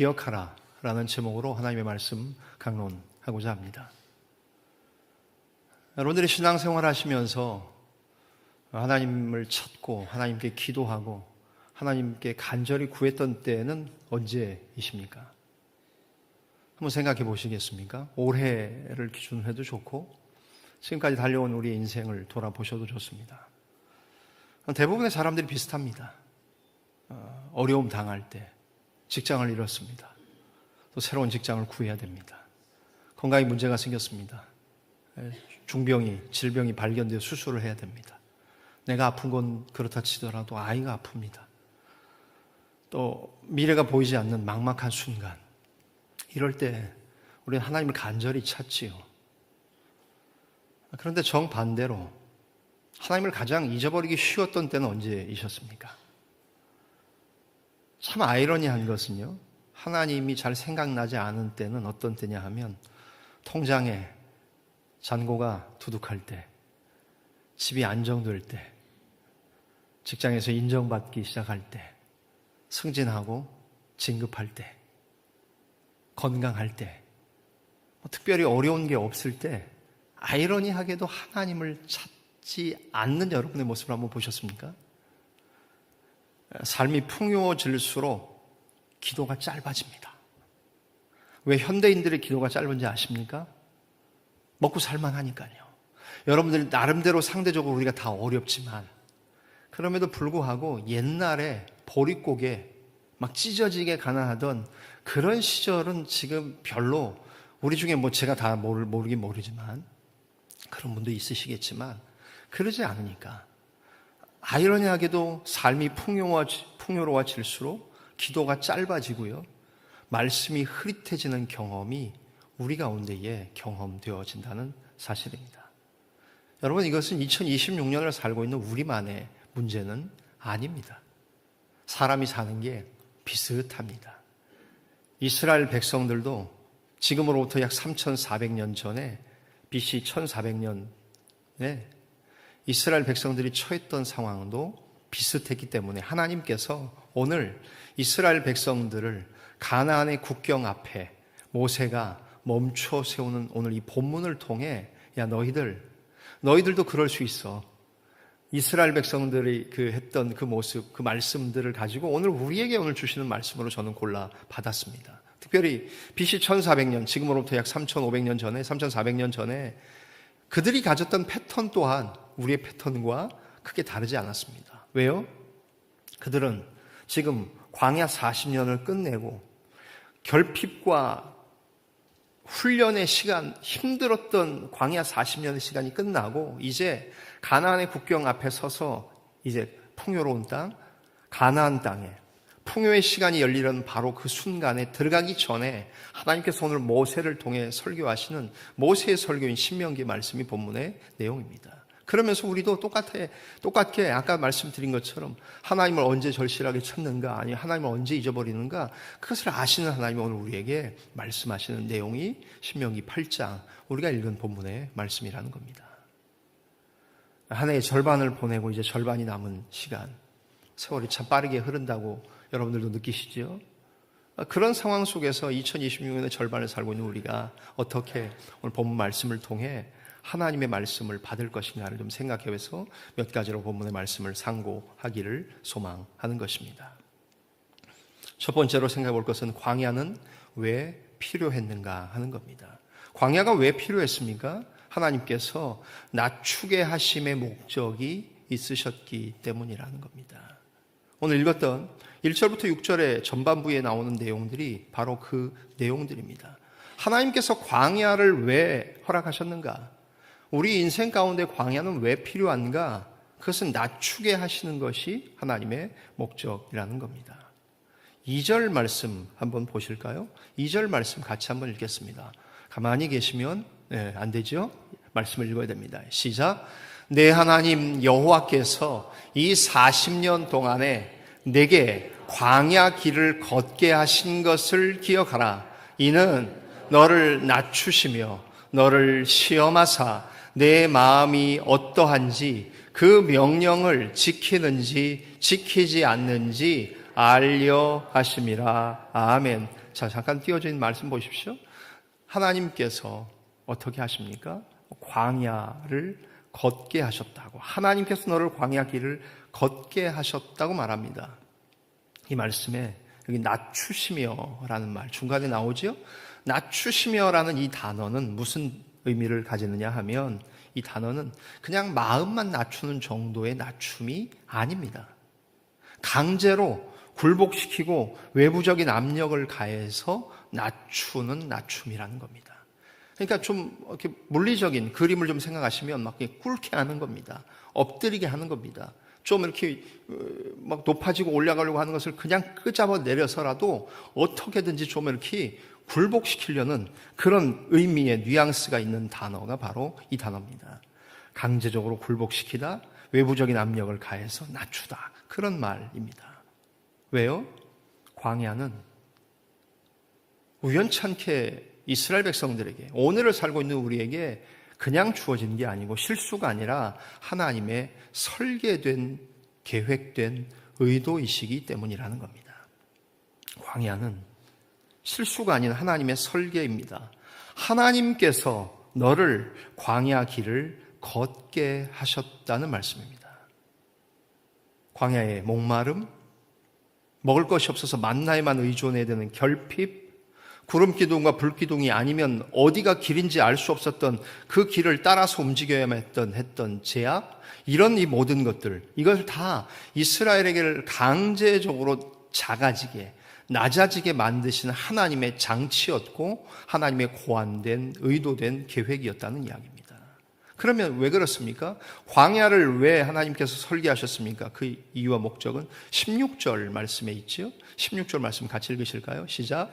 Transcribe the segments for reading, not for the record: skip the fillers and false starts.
기억하라 라는 제목으로 하나님의 말씀 강론하고자 합니다. 여러분들이 신앙생활 하시면서 하나님을 찾고 하나님께 기도하고 하나님께 간절히 구했던 때는 언제이십니까? 한번 생각해 보시겠습니까? 올해를 기준으로 해도 좋고 지금까지 달려온 우리의 인생을 돌아보셔도 좋습니다. 대부분의 사람들이 비슷합니다. 어려움 당할 때 직장을 잃었습니다. 또 새로운 직장을 구해야 됩니다. 건강에 문제가 생겼습니다. 중병이, 질병이 발견되어 수술을 해야 됩니다. 내가 아픈 건 그렇다 치더라도 아이가 아픕니다. 또 미래가 보이지 않는 막막한 순간, 이럴 때 우리는 하나님을 간절히 찾지요. 그런데 정반대로 하나님을 가장 잊어버리기 쉬웠던 때는 언제이셨습니까? 참 아이러니한 것은요, 하나님이 잘 생각나지 않은 때는 어떤 때냐 하면 통장에 잔고가 두둑할 때, 집이 안정될 때, 직장에서 인정받기 시작할 때, 승진하고 진급할 때, 건강할 때, 특별히 어려운 게 없을 때 아이러니하게도 하나님을 찾지 않는 여러분의 모습을 한번 보셨습니까? 삶이 풍요해질수록 기도가 짧아집니다. 왜 현대인들의 기도가 짧은지 아십니까? 먹고 살만하니까요. 여러분들 나름대로 상대적으로 우리가 다 어렵지만 그럼에도 불구하고 옛날에 보릿고개 막 찢어지게 가난하던 그런 시절은 지금 별로 우리 중에 제가 다 모르긴 모르지만 그런 분도 있으시겠지만 그러지 않으니까 아이러니하게도 삶이 풍요로워질수록 기도가 짧아지고요. 말씀이 흐릿해지는 경험이 우리 가운데에 경험되어진다는 사실입니다. 여러분, 이것은 2026년을 살고 있는 우리만의 문제는 아닙니다. 사람이 사는 게 비슷합니다. 이스라엘 백성들도 지금으로부터 약 3,400년 전에 BC 1400년에 이스라엘 백성들이 처했던 상황도 비슷했기 때문에 하나님께서 오늘 이스라엘 백성들을 가나안의 국경 앞에 모세가 멈춰 세우는 오늘 이 본문을 통해 야 너희들도 그럴 수 있어. 이스라엘 백성들이 했던 그 모습, 그 말씀들을 가지고 오늘 우리에게 오늘 주시는 말씀으로 저는 골라 받았습니다. 특별히 BC 1400년, 지금으로부터 약 3500년 전에, 3400년 전에 그들이 가졌던 패턴 또한 우리의 패턴과 크게 다르지 않았습니다. 왜요? 그들은 지금 광야 40년을 끝내고 결핍과 훈련의 시간, 힘들었던 광야 40년의 시간이 끝나고 이제 가나안의 국경 앞에 서서 이제 풍요로운 땅, 가나안 땅에 풍요의 시간이 열리는 바로 그 순간에 들어가기 전에 하나님께서 오늘 모세를 통해 설교하시는 모세의 설교인 신명기 말씀이 본문의 내용입니다. 그러면서 우리도 똑같게 아까 말씀드린 것처럼 하나님을 언제 절실하게 찾는가, 아니 하나님을 언제 잊어버리는가, 그것을 아시는 하나님이 오늘 우리에게 말씀하시는 내용이 신명기 8장 우리가 읽은 본문의 말씀이라는 겁니다. 한 해의 절반을 보내고 이제 절반이 남은 시간, 세월이 참 빠르게 흐른다고 여러분들도 느끼시죠? 그런 상황 속에서 2026년의 절반을 살고 있는 우리가 어떻게 오늘 본문 말씀을 통해 하나님의 말씀을 받을 것인가를 좀 생각해서 몇 가지로 본문의 말씀을 상고하기를 소망하는 것입니다. 첫 번째로 생각해 볼 것은 광야는 왜 필요했는가 하는 겁니다. 광야가 왜 필요했습니까? 하나님께서 낮추게 하심의 목적이 있으셨기 때문이라는 겁니다. 오늘 읽었던 1절부터 6절의 전반부에 나오는 내용들이 바로 그 내용들입니다. 하나님께서 광야를 왜 허락하셨는가? 우리 인생 가운데 광야는 왜 필요한가? 그것은 낮추게 하시는 것이 하나님의 목적이라는 겁니다. 2절 말씀 한번 보실까요? 2절 말씀 같이 한번 읽겠습니다. 가만히 계시면 안 되죠? 말씀을 읽어야 됩니다. 시작. 내 하나님 여호와께서 이 40년 동안에 내게 광야 길을 걷게 하신 것을 기억하라. 이는 너를 낮추시며 너를 시험하사 내 마음이 어떠한지 그 명령을 지키는지 지키지 않는지 알려 하심이라. 아멘. 자, 잠깐 띄워져 있는 말씀 보십시오. 하나님께서 어떻게 하십니까? 광야를 걷게 하셨다고. 하나님께서 너를 광야 길을 걷게 하셨다고 말합니다. 이 말씀에 여기 낮추시며라는 말 중간에 나오죠. 낮추시며라는 이 단어는 무슨 의미를 가지느냐 하면 이 단어는 그냥 마음만 낮추는 정도의 낮춤이 아닙니다. 강제로 굴복시키고 외부적인 압력을 가해서 낮추는 낮춤이라는 겁니다. 그러니까 좀 이렇게 물리적인 그림을 좀 생각하시면 막 꿇게 하는 겁니다. 엎드리게 하는 겁니다. 좀 이렇게 막 높아지고 올라가려고 하는 것을 그냥 끄잡아 내려서라도 어떻게든지 좀 이렇게 굴복시키려는 그런 의미의 뉘앙스가 있는 단어가 바로 이 단어입니다. 강제적으로 굴복시키다, 외부적인 압력을 가해서 낮추다. 그런 말입니다. 왜요? 광야는 우연찮게 이스라엘 백성들에게, 오늘을 살고 있는 우리에게 그냥 주어진 게 아니고 실수가 아니라 하나님의 설계된, 계획된 의도이시기 때문이라는 겁니다. 광야는 실수가 아닌 하나님의 설계입니다. 하나님께서 너를 광야 길을 걷게 하셨다는 말씀입니다. 광야의 목마름, 먹을 것이 없어서 만나에만 의존해야 되는 결핍, 구름기둥과 불기둥이 아니면 어디가 길인지 알 수 없었던 그 길을 따라서 움직여야만 했던 제약, 이런 이 모든 것들, 이걸 다 이스라엘에게 강제적으로 작아지게, 낮아지게 만드시는 하나님의 장치였고 하나님의 고안된, 의도된 계획이었다는 이야기입니다. 그러면 왜 그렇습니까? 광야를 왜 하나님께서 설계하셨습니까? 그 이유와 목적은 16절 말씀에 있죠. 16절 말씀 같이 읽으실까요? 시작.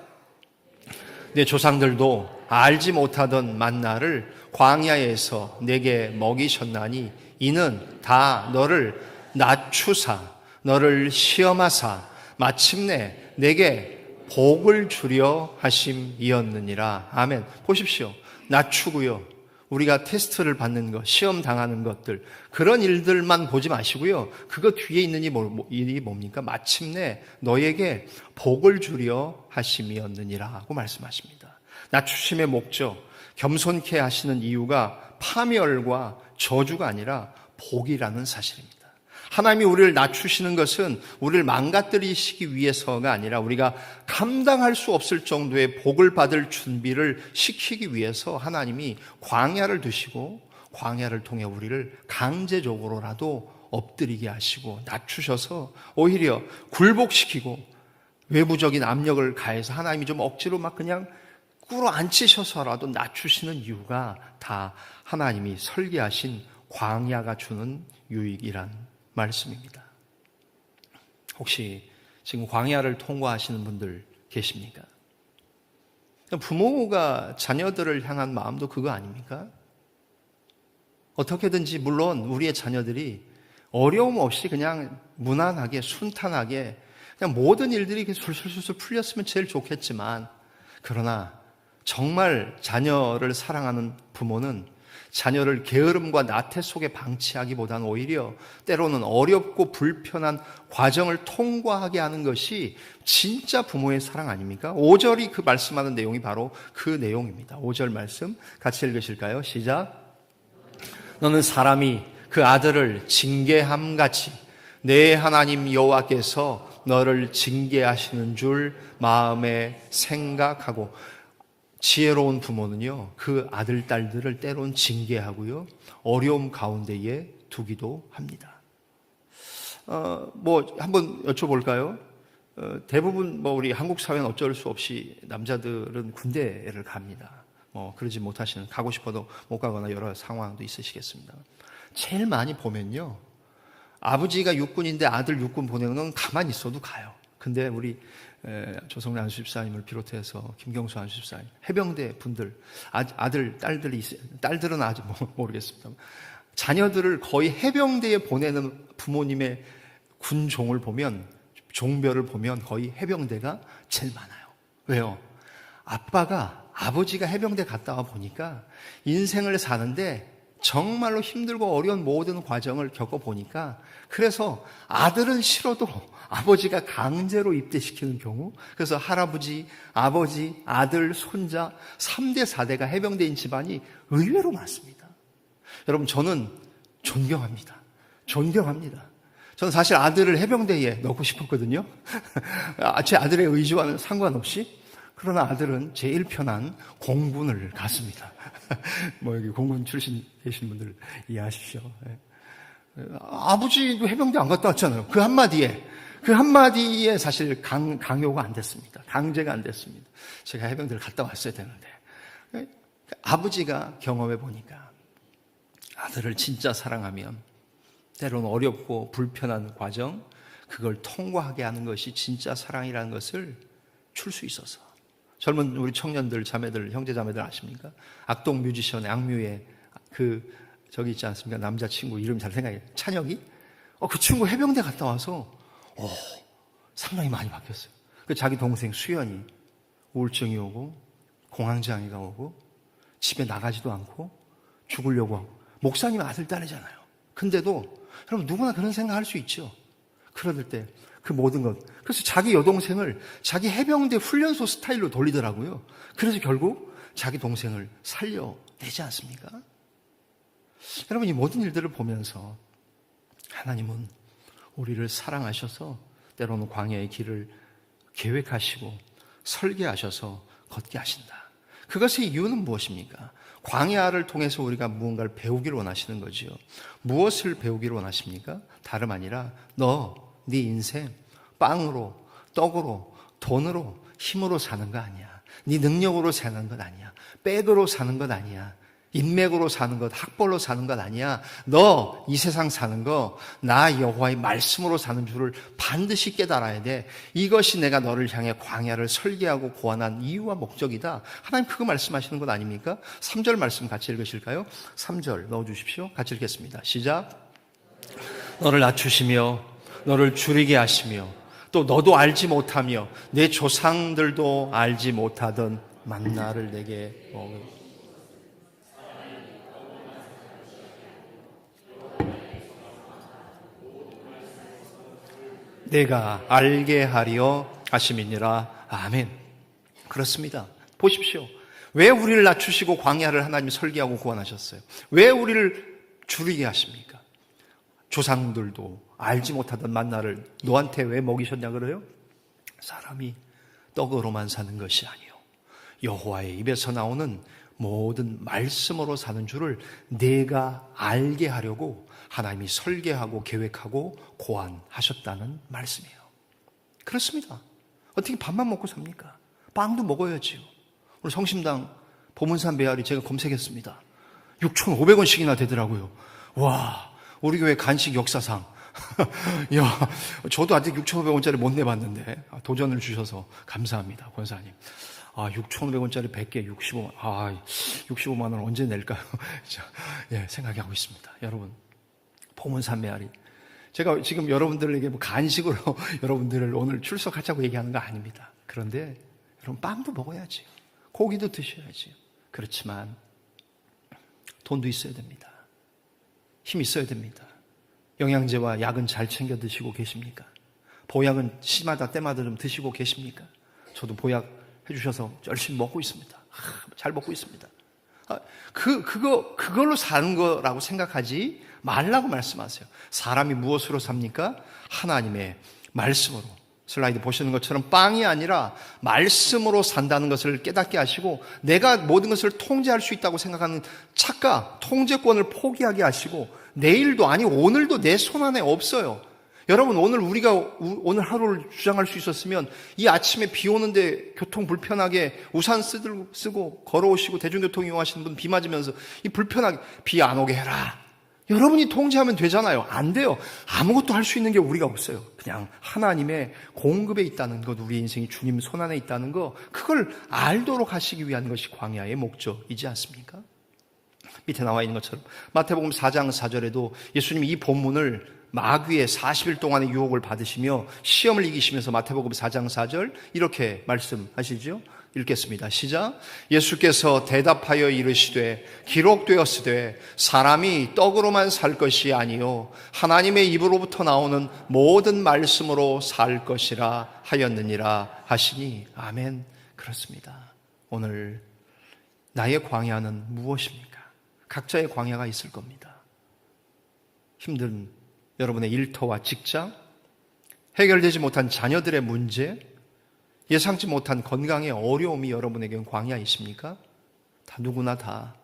내 조상들도 알지 못하던 만나를 광야에서 내게 먹이셨나니 이는 다 너를 낮추사 너를 시험하사 마침내 내게 복을 주려 하심이었느니라. 아멘. 보십시오. 낮추고요. 우리가 테스트를 받는 것, 시험 당하는 것들, 그런 일들만 보지 마시고요. 그거 뒤에 있는 일이 뭡니까? 마침내 너에게 복을 주려 하심이었느니라고 말씀하십니다. 낮추심의 목적, 겸손케 하시는 이유가 파멸과 저주가 아니라 복이라는 사실입니다. 하나님이 우리를 낮추시는 것은 우리를 망가뜨리시기 위해서가 아니라 우리가 감당할 수 없을 정도의 복을 받을 준비를 시키기 위해서 하나님이 광야를 두시고 광야를 통해 우리를 강제적으로라도 엎드리게 하시고 낮추셔서 오히려 굴복시키고 외부적인 압력을 가해서 하나님이 좀 억지로 막 그냥 꿇어앉히셔서라도 낮추시는 이유가 다 하나님이 설계하신 광야가 주는 유익이란 말씀입니다. 혹시 지금 광야를 통과하시는 분들 계십니까? 부모가 자녀들을 향한 마음도 그거 아닙니까? 어떻게든지 물론 우리의 자녀들이 어려움 없이 그냥 무난하게 순탄하게 그냥 모든 일들이 술술술 풀렸으면 제일 좋겠지만, 그러나 정말 자녀를 사랑하는 부모는 자녀를 게으름과 나태 속에 방치하기보다는 오히려 때로는 어렵고 불편한 과정을 통과하게 하는 것이 진짜 부모의 사랑 아닙니까? 5절이 그 말씀하는 내용이 바로 그 내용입니다. 5절 말씀 같이 읽으실까요? 시작. 너는 사람이 그 아들을 징계함같이 내 하나님 여호와께서 너를 징계하시는 줄 마음에 생각하고. 지혜로운 부모는요, 그 아들, 딸들을 때론 징계하고요, 어려움 가운데에 두기도 합니다. 한번 여쭤볼까요? 대부분 우리 한국 사회는 어쩔 수 없이 남자들은 군대를 갑니다. 그러지 못하시는, 가고 싶어도 못 가거나 여러 상황도 있으시겠습니다. 제일 많이 보면요, 아버지가 육군인데 아들 육군 보내는 건 가만히 있어도 가요. 근데 우리 조성래 안수집사님을 비롯해서 김경수 안수집사님, 해병대 분들, 아들, 딸들이 있어요. 딸들은 아직 모르겠습니다. 자녀들을 거의 해병대에 보내는 부모님의 군종을 보면, 종별을 보면 거의 해병대가 제일 많아요. 왜요? 아버지가 해병대 갔다 와 보니까 인생을 사는데 정말로 힘들고 어려운 모든 과정을 겪어보니까 그래서 아들은 싫어도 아버지가 강제로 입대시키는 경우, 그래서 할아버지, 아버지, 아들, 손자 3대, 4대가 해병대인 집안이 의외로 많습니다. 여러분, 저는 존경합니다. 저는 사실 아들을 해병대에 넣고 싶었거든요. 제 아들의 의지와는 상관없이. 그러나 아들은 제일 편한 공군을 갔습니다. 여기 공군 출신 계신 분들 이해하십시오. 아버지도 해병대 안 갔다 왔잖아요. 그 한마디에 사실 강요가 안 됐습니다. 강제가 안 됐습니다. 제가 해병대를 갔다 왔어야 되는데. 아버지가 경험해 보니까 아들을 진짜 사랑하면 때로는 어렵고 불편한 과정, 그걸 통과하게 하는 것이 진짜 사랑이라는 것을 줄 수 있어서. 젊은 우리 청년들, 자매들, 형제 자매들 아십니까? 악동 뮤지션의 악뮤의 저기 있지 않습니까? 남자친구 이름 잘 생각해요. 찬혁이? 그 친구 해병대 갔다 와서 상당히 많이 바뀌었어요. 자기 동생 수연이 우울증이 오고 공황장애가 오고 집에 나가지도 않고 죽으려고 하고. 목사님 아들 딸이잖아요. 근데도 여러분 누구나 그런 생각할 수 있죠. 그럴 때 그 모든 것. 그래서 자기 여동생을 자기 해병대 훈련소 스타일로 돌리더라고요. 그래서 결국 자기 동생을 살려내지 않습니까? 여러분, 이 모든 일들을 보면서 하나님은 우리를 사랑하셔서 때로는 광야의 길을 계획하시고 설계하셔서 걷게 하신다. 그것의 이유는 무엇입니까? 광야를 통해서 우리가 무언가를 배우기를 원하시는 거지요. 무엇을 배우기를 원하십니까? 다름 아니라 네 인생 빵으로, 떡으로, 돈으로, 힘으로 사는 거 아니야. 네 능력으로 사는 것 아니야. 백으로 사는 것 아니야. 인맥으로 사는 것, 학벌로 사는 것 아니야. 너 이 세상 사는 거 나 여호와의 말씀으로 사는 줄을 반드시 깨달아야 돼. 이것이 내가 너를 향해 광야를 설계하고 고안한 이유와 목적이다. 하나님 그거 말씀하시는 것 아닙니까? 3절 말씀 같이 읽으실까요? 3절 넣어주십시오. 같이 읽겠습니다. 시작. 너를 낮추시며 너를 줄이게 하시며 또 너도 알지 못하며 내 조상들도 알지 못하던 만나를 내게 먹으. 내가 알게 하려 하심이니라. 아멘. 그렇습니다. 보십시오. 왜 우리를 낮추시고 광야를 하나님이 설계하고 구원하셨어요? 왜 우리를 줄이게 하십니까? 조상들도 알지 못하던 만나를 너한테 왜 먹이셨냐 그래요? 사람이 떡으로만 사는 것이 아니요 여호와의 입에서 나오는 모든 말씀으로 사는 줄을 내가 알게 하려고 하나님이 설계하고 계획하고 고안하셨다는 말씀이에요. 그렇습니다. 어떻게 밥만 먹고 삽니까? 빵도 먹어야지요. 오늘 성심당 보문산 배알이 제가 검색했습니다. 6,500원씩이나 되더라고요. 와, 우리 교회 간식 역사상. 야, 저도 아직 6,500원짜리 못 내봤는데 도전을 주셔서 감사합니다, 권사님. 6,500원짜리 100개 65만. 65만 원 언제 낼까요? 생각하고 있습니다. 여러분, 보문산 메아리. 제가 지금 여러분들에게 간식으로 여러분들을 오늘 출석하자고 얘기하는 거 아닙니다. 그런데 여러분, 빵도 먹어야지. 고기도 드셔야지. 그렇지만 돈도 있어야 됩니다. 힘 있어야 됩니다. 영양제와 약은 잘 챙겨 드시고 계십니까? 보약은 시마다 때마다 좀 드시고 계십니까? 저도 보약 해주셔서 열심히 먹고 있습니다. 잘 먹고 있습니다. 그걸로 사는 거라고 생각하지 말라고 말씀하세요. 사람이 무엇으로 삽니까? 하나님의 말씀으로. 슬라이드 보시는 것처럼 빵이 아니라 말씀으로 산다는 것을 깨닫게 하시고, 내가 모든 것을 통제할 수 있다고 생각하는 착각, 통제권을 포기하게 하시고, 내일도 아니 오늘도 내 손 안에 없어요. 여러분, 우리가 오늘 하루를 주장할 수 있었으면 이 아침에 비 오는데 교통 불편하게 우산 쓰고 걸어오시고 대중교통 이용하시는 분 비 맞으면서 이 불편하게 비 안 오게 해라. 여러분이 통제하면 되잖아요. 안 돼요. 아무것도 할 수 있는 게 우리가 없어요. 그냥 하나님의 공급에 있다는 것, 우리 인생이 주님 손 안에 있다는 거, 그걸 알도록 하시기 위한 것이 광야의 목적이지 않습니까? 밑에 나와 있는 것처럼 마태복음 4장 4절에도 예수님이 이 본문을 마귀의 40일 동안의 유혹을 받으시며 시험을 이기시면서 마태복음 4장 4절 이렇게 말씀하시죠. 읽겠습니다. 시작. 예수께서 대답하여 이르시되 기록되었으되 사람이 떡으로만 살 것이 아니요 하나님의 입으로부터 나오는 모든 말씀으로 살 것이라 하였느니라 하시니 아멘. 그렇습니다. 오늘 나의 광야는 무엇입니까? 각자의 광야가 있을 겁니다. 힘든 여러분의 일터와 직장, 해결되지 못한 자녀들의 문제, 예상치 못한 건강의 어려움이 여러분에게는 광야이십니까? 누구나 다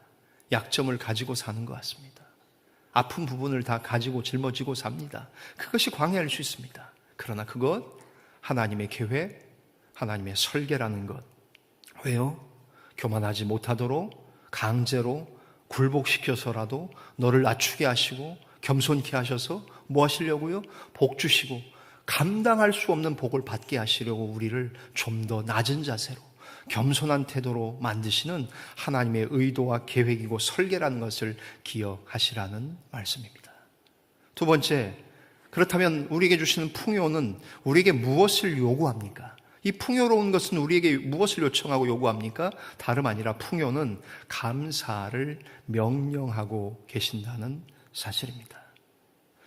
약점을 가지고 사는 것 같습니다. 아픈 부분을 다 가지고 짊어지고 삽니다. 그것이 광야일 수 있습니다. 그러나 그것 하나님의 계획, 하나님의 설계라는 것. 왜요? 교만하지 못하도록 강제로 굴복시켜서라도 너를 낮추게 하시고 겸손케 하셔서 뭐 하시려고요? 복 주시고 감당할 수 없는 복을 받게 하시려고 우리를 좀 더 낮은 자세로 겸손한 태도로 만드시는 하나님의 의도와 계획이고 설계라는 것을 기억하시라는 말씀입니다. 두 번째, 그렇다면 우리에게 주시는 풍요는 우리에게 무엇을 요구합니까? 이 풍요로운 것은 우리에게 무엇을 요청하고 요구합니까? 다름 아니라 풍요는 감사를 명령하고 계신다는 사실입니다.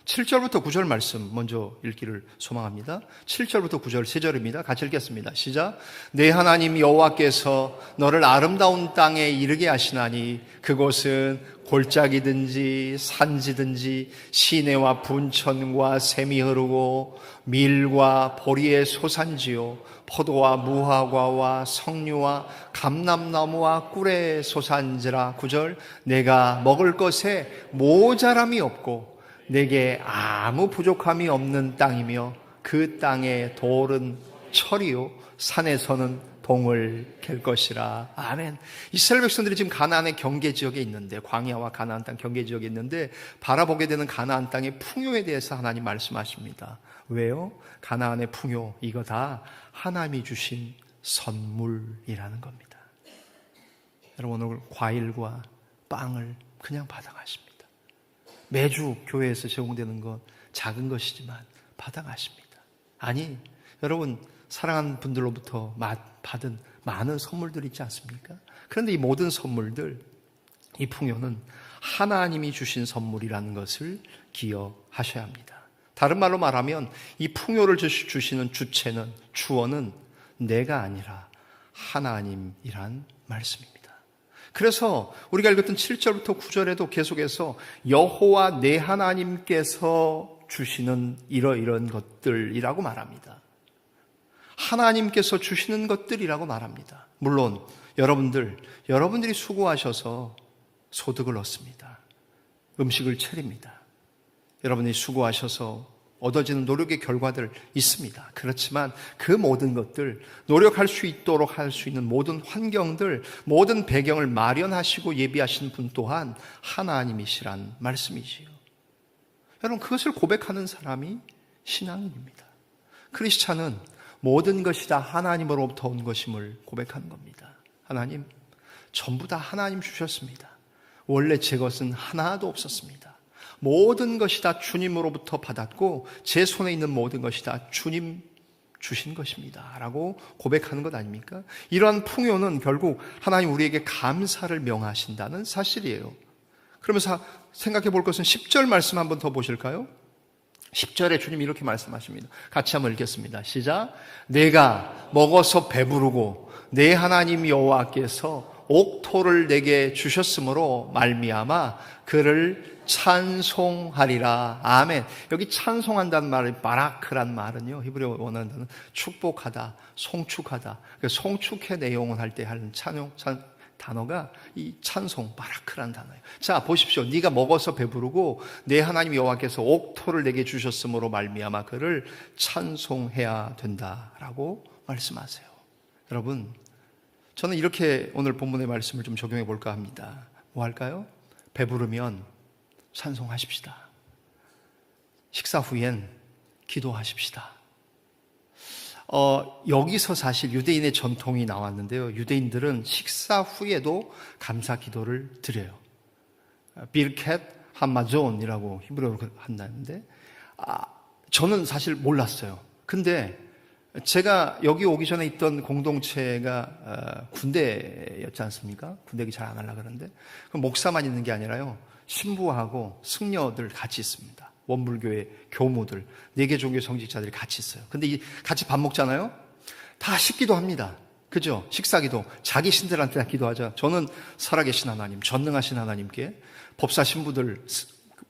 7절부터 9절 말씀 먼저 읽기를 소망합니다. 7절부터 9절 3절입니다. 같이 읽겠습니다. 시작. 내 하나님 여호와께서 너를 아름다운 땅에 이르게 하시나니 그곳은 골짜기든지 산지든지 시내와 분천과 샘이 흐르고 밀과 보리의 소산지요 포도와 무화과와 석류와 감람나무와 꿀의 소산지라. 9절. 내가 먹을 것에 모자람이 없고 내게 아무 부족함이 없는 땅이며 그 땅의 돌은 철이요 산에서는 동을 갤 것이라. 아멘. 이스라엘 백성들이 지금 가나안의 경계 지역에 있는데, 광야와 가나안 땅 경계 지역에 있는데 바라보게 되는 가나안 땅의 풍요에 대해서 하나님 말씀하십니다. 왜요? 가나안의 풍요, 이거 다 하나님이 주신 선물이라는 겁니다. 여러분, 오늘 과일과 빵을 그냥 받아가십니다. 매주 교회에서 제공되는 것 작은 것이지만 받아가십니다. 아니, 여러분 사랑하는 분들로부터 받은 많은 선물들이 있지 않습니까? 그런데 이 모든 선물들, 이 풍요는 하나님이 주신 선물이라는 것을 기억하셔야 합니다. 다른 말로 말하면 이 풍요를 주시는 주체는, 주어는 내가 아니라 하나님이란 말씀입니다. 그래서 우리가 읽었던 7절부터 9절에도 계속해서 여호와 내 하나님께서 주시는 이러이런 것들이라고 말합니다. 하나님께서 주시는 것들이라고 말합니다. 물론 여러분들이 수고하셔서 소득을 얻습니다. 음식을 차립니다. 여러분이 수고하셔서 얻어지는 노력의 결과들 있습니다. 그렇지만 그 모든 것들, 노력할 수 있도록 할 수 있는 모든 환경들, 모든 배경을 마련하시고 예비하신 분 또한 하나님이시란 말씀이지요. 여러분, 그것을 고백하는 사람이 신앙인입니다. 크리스찬은 모든 것이 다 하나님으로부터 온 것임을 고백하는 겁니다. 하나님, 전부 다 하나님 주셨습니다. 원래 제 것은 하나도 없었습니다. 모든 것이 다 주님으로부터 받았고 제 손에 있는 모든 것이 다 주님 주신 것입니다 라고 고백하는 것 아닙니까? 이러한 풍요는 결국 하나님 우리에게 감사를 명하신다는 사실이에요. 그러면서 생각해 볼 것은 10절 말씀 한번 더 보실까요? 10절에 주님이 이렇게 말씀하십니다. 같이 한번 읽겠습니다. 시작. 내가 먹어서 배부르고 내 하나님 여호와께서 옥토를 내게 주셨으므로 말미암아 그를 찬송하리라. 아멘. 여기 찬송한다는 말은 바라크란 말은요, 히브리어 원어는 축복하다, 송축하다. 송축의 내용을 할 때 하는 단어가 이 찬송, 바라크란 단어예요. 자, 보십시오. 네가 먹어서 배부르고 내 하나님 여호와께서 옥토를 내게 주셨으므로 말미암아 그를 찬송해야 된다라고 말씀하세요. 여러분, 저는 이렇게 오늘 본문의 말씀을 좀 적용해 볼까 합니다. 뭐 할까요? 배부르면 찬송하십시다. 식사 후엔 기도하십시다. 여기서 사실 유대인의 전통이 나왔는데요. 유대인들은 식사 후에도 감사 기도를 드려요. 비르켓 하마존이라고 히브리어로 한다는데, 저는 사실 몰랐어요. 근데 제가 여기 오기 전에 있던 공동체가 군대였지 않습니까? 군대 얘기 잘 안 하려고 그러는데 그 목사만 있는 게 아니라요, 신부하고 승려들 같이 있습니다. 원불교의 교무들, 4개 종교 성직자들이 같이 있어요. 근데 같이 밥 먹잖아요. 다 식기도 합니다. 그죠? 식사기도 자기 신들한테 다 기도하죠. 저는 살아계신 하나님, 전능하신 하나님께 법사 신부들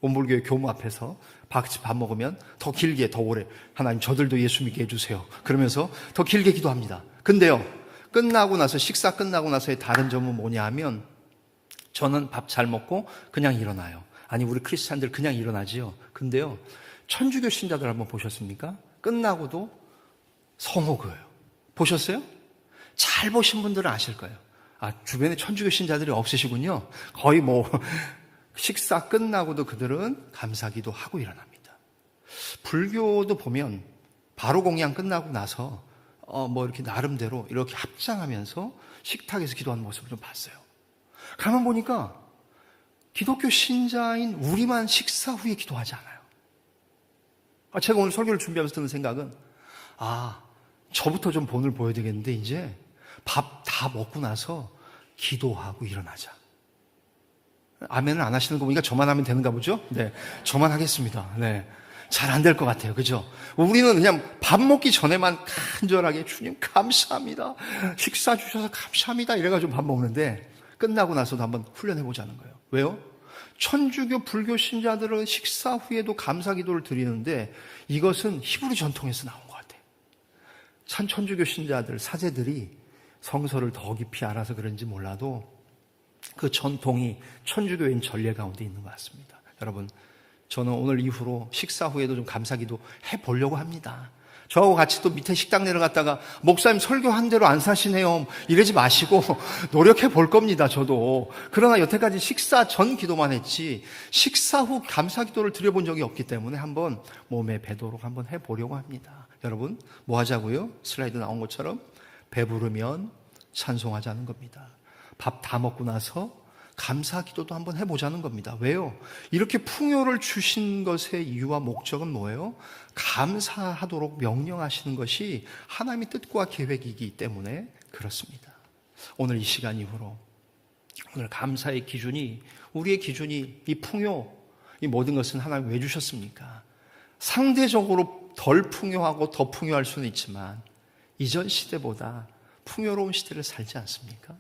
원불교의 교무 앞에서 같이 밥 먹으면 더 길게 더 오래 하나님 저들도 예수 믿게 해주세요. 그러면서 더 길게 기도합니다. 근데요, 끝나고 나서 식사 끝나고 나서의 다른 점은 뭐냐 하면 저는 밥 잘 먹고 그냥 일어나요. 아니 우리 크리스찬들 그냥 일어나지요. 근데요, 천주교 신자들 한번 보셨습니까? 끝나고도 성호 그어요. 보셨어요? 잘 보신 분들은 아실 거예요. 아, 주변에 천주교 신자들이 없으시군요. 거의 식사 끝나고도 그들은 감사기도 하고 일어납니다. 불교도 보면 바로 공양 끝나고 나서 이렇게 나름대로 이렇게 합장하면서 식탁에서 기도하는 모습을 좀 봤어요. 가만 보니까 기독교 신자인 우리만 식사 후에 기도하지 않아요. 제가 오늘 설교를 준비하면서 드는 생각은 저부터 좀 본을 보여야 되겠는데 이제 밥 다 먹고 나서 기도하고 일어나자. 아멘을 안 하시는 거 보니까 저만 하면 되는가 보죠? 네, 저만 하겠습니다. 네, 잘 안 될 것 같아요. 그죠? 우리는 그냥 밥 먹기 전에만 간절하게 주님 감사합니다. 식사 주셔서 감사합니다. 이래가지고 밥 먹는데 끝나고 나서도 한번 훈련해보자는 거예요. 왜요? 천주교 불교 신자들은 식사 후에도 감사 기도를 드리는데 이것은 히브리 전통에서 나온 것 같아요. 천주교 신자들, 사제들이 성서를 더 깊이 알아서 그런지 몰라도 그 전통이 천주교인 전례 가운데 있는 것 같습니다. 여러분, 저는 오늘 이후로 식사 후에도 좀 감사기도 해보려고 합니다. 저하고 같이 또 밑에 식당 내려갔다가 목사님 설교한 대로 안 사시네요 이러지 마시고 노력해 볼 겁니다. 저도. 그러나 여태까지 식사 전 기도만 했지 식사 후 감사기도를 드려본 적이 없기 때문에 한번 몸에 배도록 한번 해보려고 합니다. 여러분, 뭐 하자고요? 슬라이드 나온 것처럼 배부르면 찬송하자는 겁니다. 밥 다 먹고 나서 감사 기도도 한번 해보자는 겁니다. 왜요? 이렇게 풍요를 주신 것의 이유와 목적은 뭐예요? 감사하도록 명령하시는 것이 하나님의 뜻과 계획이기 때문에 그렇습니다. 오늘 이 시간 이후로 오늘 감사의 기준이, 우리의 기준이 이 풍요, 이 모든 것은 하나님 왜 주셨습니까? 상대적으로 덜 풍요하고 더 풍요할 수는 있지만 이전 시대보다 풍요로운 시대를 살지 않습니까?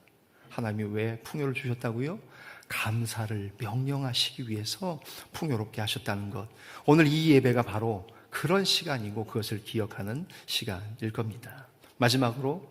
하나님이 왜 풍요를 주셨다고요? 감사를 명령하시기 위해서 풍요롭게 하셨다는 것. 오늘 이 예배가 바로 그런 시간이고 그것을 기억하는 시간일 겁니다. 마지막으로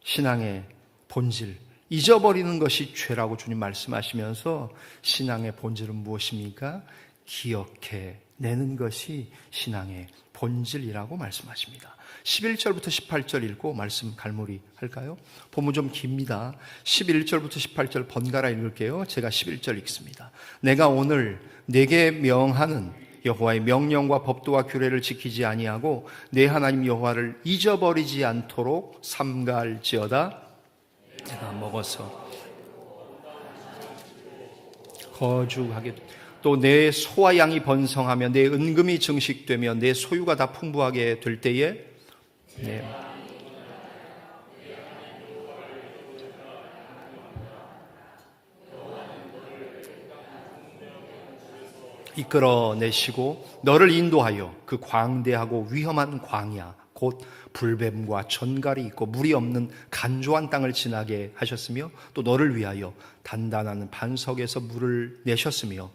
신앙의 본질, 잊어버리는 것이 죄라고 주님 말씀하시면서 신앙의 본질은 무엇입니까? 기억해내는 것이 신앙의 본질이라고 말씀하십니다. 11절부터 18절 읽고 말씀 갈무리 할까요? 본문 좀 깁니다. 11절부터 18절 번갈아 읽을게요. 제가 11절 읽습니다. 내가 오늘 내게 명하는 여호와의 명령과 법도와 규례를 지키지 아니하고 내 하나님 여호와를 잊어버리지 않도록 삼가할지어다. 내가 먹어서 거주하게 또 내 소와 양이 번성하며 내 은금이 증식되며 내 소유가 다 풍부하게 될 때에 이끌어내시고 너를 인도하여 그 광대하고 위험한 광야 곧 불뱀과 전갈이 있고 물이 없는 간조한 땅을 지나게 하셨으며 또 너를 위하여 단단한 반석에서 물을 내셨으며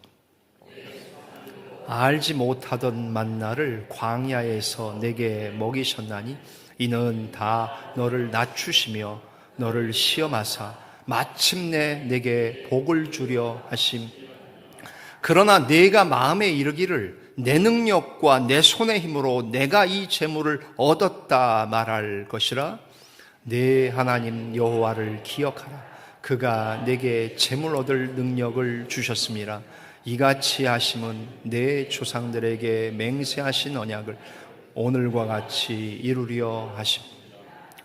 알지 못하던 만나를 광야에서 내게 먹이셨나니 이는 다 너를 낮추시며 너를 시험하사 마침내 내게 복을 주려 하심. 그러나 내가 마음에 이르기를 내 능력과 내 손의 힘으로 내가 이 재물을 얻었다 말할 것이라. 내 하나님 여호와를 기억하라. 그가 내게 재물 얻을 능력을 주셨음이라. 이같이 하심은 내 조상들에게 맹세하신 언약을 오늘과 같이 이루려 하심.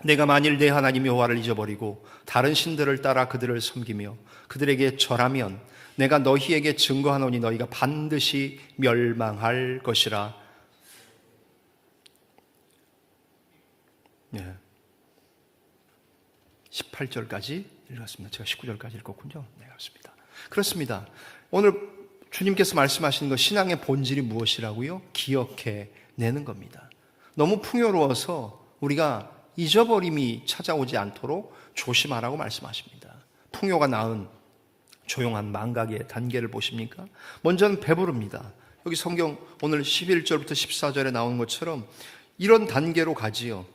내가 만일 내 하나님 여호와를 잊어버리고 다른 신들을 따라 그들을 섬기며 그들에게 절하면 내가 너희에게 증거하노니 너희가 반드시 멸망할 것이라. 18절까지 읽었습니다. 제가 19절까지 읽었군요. 네, 그렇습니다. 그렇습니다. 오늘 주님께서 말씀하시는 것, 신앙의 본질이 무엇이라고요? 기억해내는 겁니다. 너무 풍요로워서 우리가 잊어버림이 찾아오지 않도록 조심하라고 말씀하십니다. 풍요가 낳은 조용한 망각의 단계를 보십니까? 먼저는 배부릅니다. 여기 성경 오늘 11절부터 14절에 나온 것처럼 이런 단계로 가지요.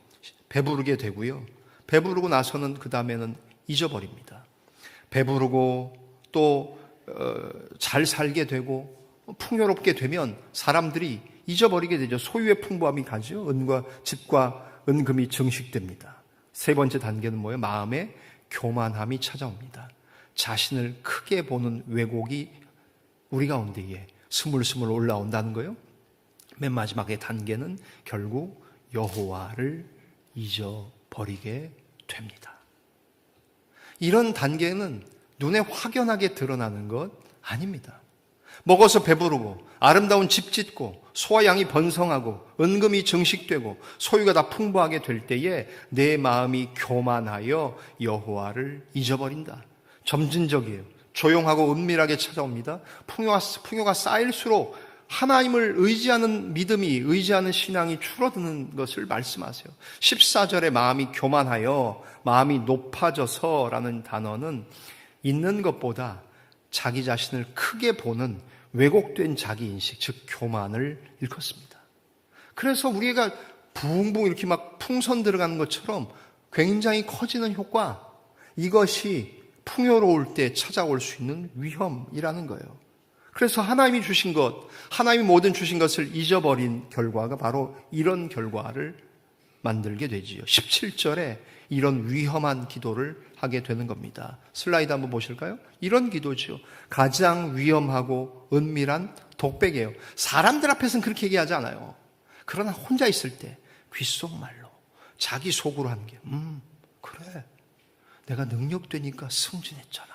배부르게 되고요. 배부르고 나서는 그 다음에는 잊어버립니다. 배부르고 또 잘 살게 되고 풍요롭게 되면 사람들이 잊어버리게 되죠. 소유의 풍부함이 가죠. 은과 집과 은금이 증식됩니다. 세 번째 단계는 뭐예요? 마음의 교만함이 찾아옵니다. 자신을 크게 보는 왜곡이 우리 가운데에 스물스물 올라온다는 거예요. 맨 마지막의 단계는 결국 여호와를 잊어버리게 됩니다. 이런 단계는 눈에 확연하게 드러나는 것 아닙니다. 먹어서 배부르고 아름다운 집 짓고 소와 양이 번성하고 은금이 증식되고 소유가 다 풍부하게 될 때에 내 마음이 교만하여 여호와를 잊어버린다. 점진적이에요. 조용하고 은밀하게 찾아옵니다. 풍요가 쌓일수록 하나님을 의지하는 믿음이, 의지하는 신앙이 줄어드는 것을 말씀하세요. 14절에 마음이 교만하여, 마음이 높아져서 라는 단어는 있는 것보다 자기 자신을 크게 보는 왜곡된 자기인식, 즉 교만을 일컫습니다. 그래서 우리가 붕붕 이렇게 막 풍선 들어가는 것처럼 굉장히 커지는 효과, 이것이 풍요로울 때 찾아올 수 있는 위험이라는 거예요. 그래서 하나님이 주신 것, 하나님이 모든 주신 것을 잊어버린 결과가 바로 이런 결과를 만들게 되지요. 17절에 이런 위험한 기도를 하게 되는 겁니다. 슬라이드 한번 보실까요? 이런 기도죠. 가장 위험하고 은밀한 독백이에요. 사람들 앞에서는 그렇게 얘기하지 않아요. 그러나 혼자 있을 때 귓속말로 자기 속으로 하는 게 그래, 내가 능력되니까 승진했잖아.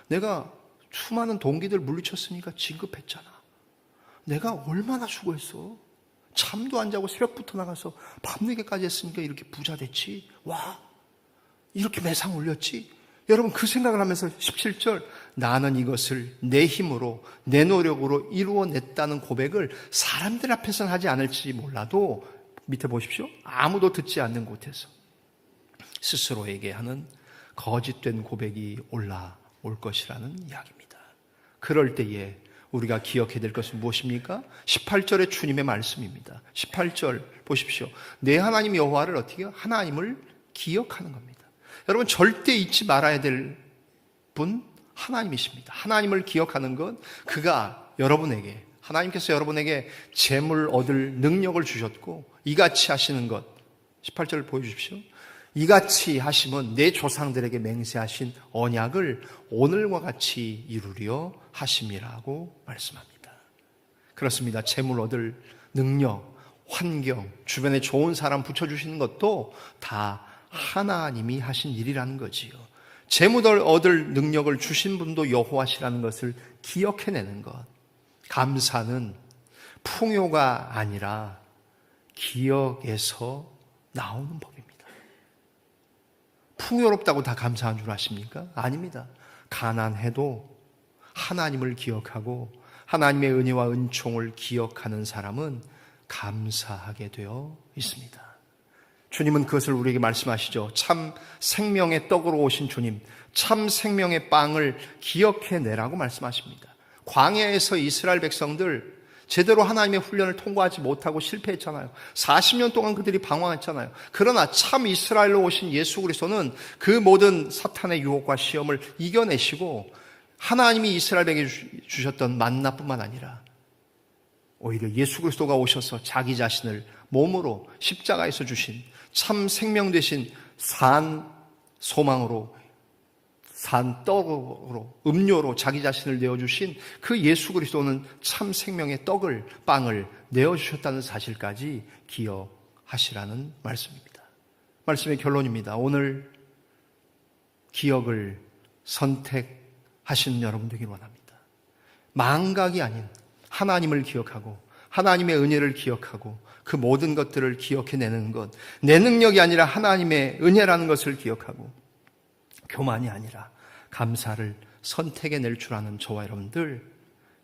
내가 수많은 동기들 물리쳤으니까 진급했잖아. 내가 얼마나 수고했어. 잠도 안 자고 새벽부터 나가서 밤늦게까지 했으니까 이렇게 부자 됐지. 와, 이렇게 매상 올렸지. 여러분 그 생각을 하면서 17절, 나는 이것을 내 힘으로 내 노력으로 이루어냈다는 고백을 사람들 앞에서는 하지 않을지 몰라도 밑에 보십시오. 아무도 듣지 않는 곳에서 스스로에게 하는 거짓된 고백이 올라올 것이라는 이야기입니다. 그럴 때에 우리가 기억해야 될 것은 무엇입니까? 18절의 주님의 말씀입니다. 18절 보십시오. 내 하나님 여호와를 어떻게 해요? 하나님을 기억하는 겁니다. 여러분 절대 잊지 말아야 될 분 하나님이십니다. 하나님을 기억하는 것, 그가 여러분에게, 하나님께서 여러분에게 재물 얻을 능력을 주셨고 이같이 하시는 것, 18절 보여주십시오. 이같이 하시면 내 조상들에게 맹세하신 언약을 오늘과 같이 이루려 하심이라고 말씀합니다. 그렇습니다. 재물 얻을 능력, 환경, 주변에 좋은 사람 붙여주시는 것도 다 하나님이 하신 일이라는 거지요. 재물 얻을 능력을 주신 분도 여호와시라는 것을 기억해내는 것. 감사는 풍요가 아니라 기억에서 나오는 법입니다. 풍요롭다고 다 감사한 줄 아십니까? 아닙니다. 가난해도 하나님을 기억하고 하나님의 은혜와 은총을 기억하는 사람은 감사하게 되어 있습니다. 주님은 그것을 우리에게 말씀하시죠. 참 생명의 떡으로 오신 주님, 참 생명의 빵을 기억해내라고 말씀하십니다. 광야에서 이스라엘 백성들 제대로 하나님의 훈련을 통과하지 못하고 실패했잖아요. 40년 동안 그들이 방황했잖아요. 그러나 참 이스라엘로 오신 예수 그리스도는 그 모든 사탄의 유혹과 시험을 이겨내시고 하나님이 이스라엘에게 주셨던 만나뿐만 아니라 오히려 예수 그리스도가 오셔서 자기 자신을 몸으로 십자가에서 주신 참 생명 되신 산 소망으로, 산 떡으로, 음료로 자기 자신을 내어주신 그 예수 그리스도는 참 생명의 떡을, 빵을 내어주셨다는 사실까지 기억하시라는 말씀입니다. 말씀의 결론입니다. 오늘 기억을 선택하시는 여러분 되길 원합니다. 망각이 아닌 하나님을 기억하고 하나님의 은혜를 기억하고 그 모든 것들을 기억해내는 것, 내 능력이 아니라 하나님의 은혜라는 것을 기억하고 교만이 아니라 감사를 선택해낼 줄 아는 저와 여러분들,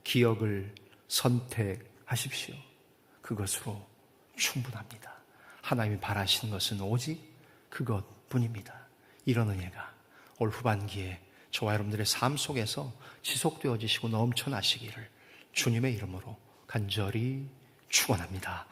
기억을 선택하십시오. 그것으로 충분합니다. 하나님이 바라시는 것은 오직 그것뿐입니다. 이런 은혜가 올 후반기에 저와 여러분들의 삶 속에서 지속되어지시고 넘쳐나시기를 주님의 이름으로 간절히 축원합니다.